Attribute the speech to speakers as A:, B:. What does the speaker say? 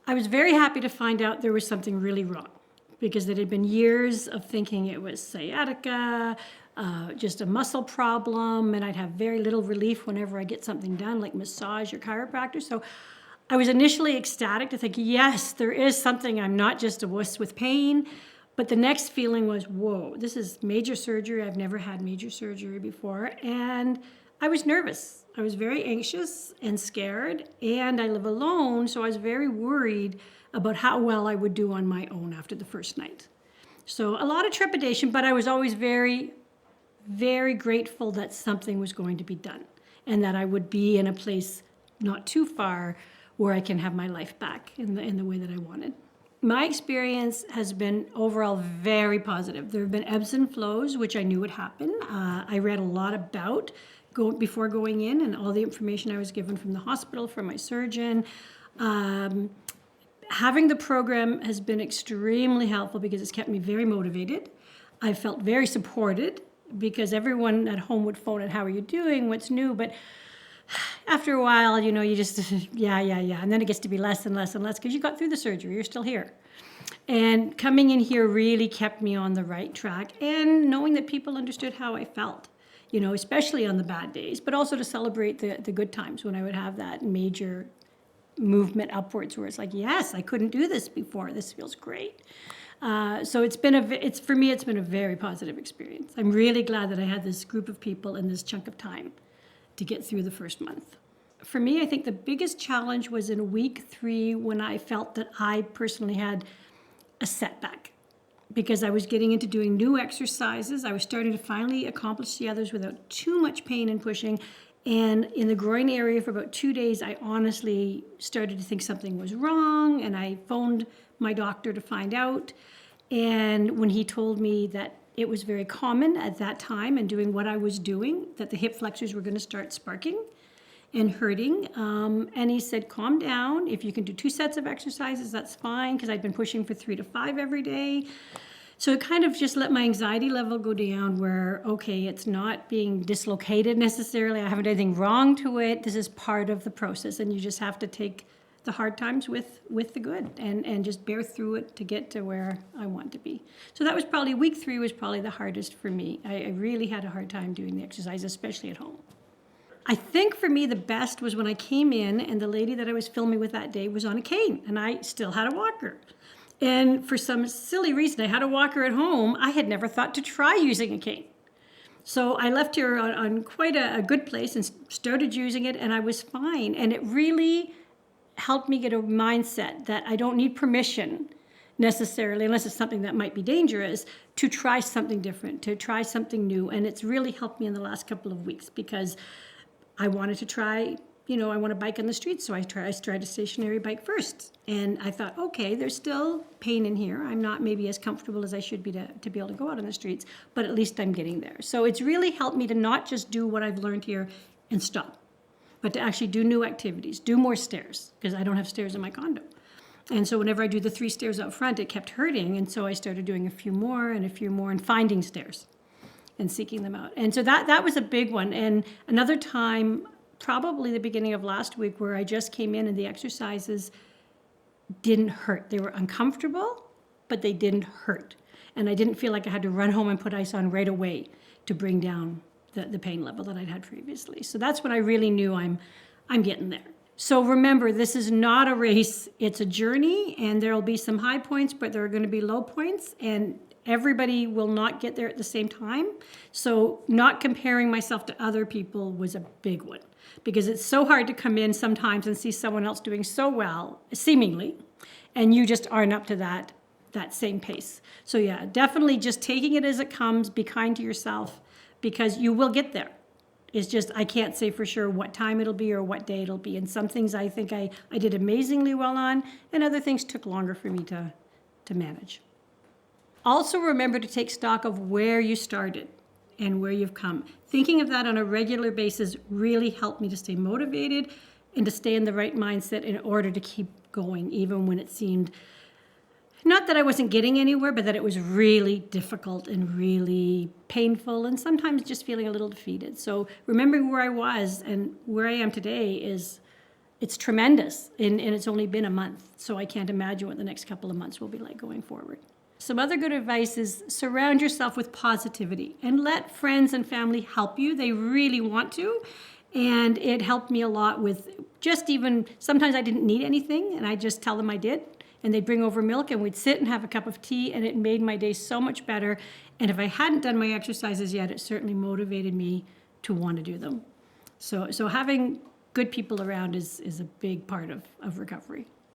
A: I was very happy to find out there was something really wrong, because it had been years of thinking it was sciatica, just a muscle problem, and I'd have very little relief whenever I get something done, like massage or chiropractor. So I was initially ecstatic to think, yes, there is something. I'm not just a wuss with pain. But the next feeling was, whoa, this is major surgery. I've never had major surgery before. And I was nervous. I was very anxious and scared. And I live alone, so I was very worried about how well I would do on my own after the first night. So a lot of trepidation, but I was always very, very grateful that something was going to be done and that I would be in a place not too far where I can have my life back in the way that I wanted. My experience has been overall very positive. There have been ebbs and flows, which I knew would happen. I read a lot about before going in, and all the information I was given from the hospital, from my surgeon. Having the program has been extremely helpful because it's kept me very motivated. I felt very supported because everyone at home would phone it, how are you doing, what's new? But after a while, you just, yeah. And then it gets to be less and less and less because you got through the surgery, you're still here. And coming in here really kept me on the right track, and knowing that people understood how I felt, especially on the bad days, but also to celebrate the good times when I would have that major movement upwards where it's like, yes, I couldn't do this before. This feels great. So for me, it's been a very positive experience. I'm really glad that I had this group of people in this chunk of time to get through the first month. For me, I think the biggest challenge was in week 3 when I felt that I personally had a setback because I was getting into doing new exercises. I was starting to finally accomplish the others without too much pain and pushing. And in the groin area for about 2 days, I honestly started to think something was wrong, and I phoned my doctor to find out. And when he told me that it was very common at that time and doing what I was doing, that the hip flexors were going to start sparking and hurting. And he said, calm down. If you can do 2 sets of exercises, that's fine, because I'd been pushing for 3 to 5 every day. So it kind of just let my anxiety level go down where, okay, it's not being dislocated necessarily. I haven't done anything wrong to it. This is part of the process, and you just have to take the hard times with the good and just bear through it to get to where I want to be. So that was probably, week 3 was probably the hardest for me. I really had a hard time doing the exercise, especially at home. I think for me the best was when I came in and the lady that I was filming with that day was on a cane and I still had a walker. And for some silly reason, I had a walker at home. I had never thought to try using a cane. So I left here on quite a good place and started using it, and I was fine. And it really helped me get a mindset that I don't need permission necessarily, unless it's something that might be dangerous, to try something different, to try something new. And it's really helped me in the last couple of weeks because I wanted to try, I want to bike on the streets, so I tried a stationary bike first. And I thought, okay, there's still pain in here. I'm not maybe as comfortable as I should be to be able to go out on the streets, but at least I'm getting there. So it's really helped me to not just do what I've learned here and stop, but to actually do new activities, do more stairs, because I don't have stairs in my condo. And so whenever I do the 3 stairs out front, it kept hurting. And so I started doing a few more and finding stairs and seeking them out. And so that was a big one. And another time, probably the beginning of last week, where I just came in and the exercises didn't hurt. They were uncomfortable, but they didn't hurt. And I didn't feel like I had to run home and put ice on right away to bring down the pain level that I'd had previously. So that's when I really knew I'm getting there. So remember, this is not a race. It's a journey, and there'll be some high points, but there are going to be low points, and everybody will not get there at the same time. So not comparing myself to other people was a big one, because it's so hard to come in sometimes and see someone else doing so well, seemingly, and you just aren't up to that same pace. So yeah, definitely just taking it as it comes, be kind to yourself, because you will get there. It's just, I can't say for sure what time it'll be or what day it'll be. And some things I think I did amazingly well on, and other things took longer for me to manage. Also remember to take stock of where you started and where you've come. Thinking of that on a regular basis really helped me to stay motivated and to stay in the right mindset in order to keep going, even when it seemed, not that I wasn't getting anywhere, but that it was really difficult and really painful and sometimes just feeling a little defeated. So remembering where I was and where I am today is it's tremendous, and it's only been a month, so I can't imagine what the next couple of months will be like going forward. Some other good advice is surround yourself with positivity and let friends and family help you. They really want to, and it helped me a lot with just even, sometimes I didn't need anything, and I just tell them I did, and they'd bring over milk, and we'd sit and have a cup of tea, and it made my day so much better. And if I hadn't done my exercises yet, it certainly motivated me to want to do them. So having good people around is a big part of recovery.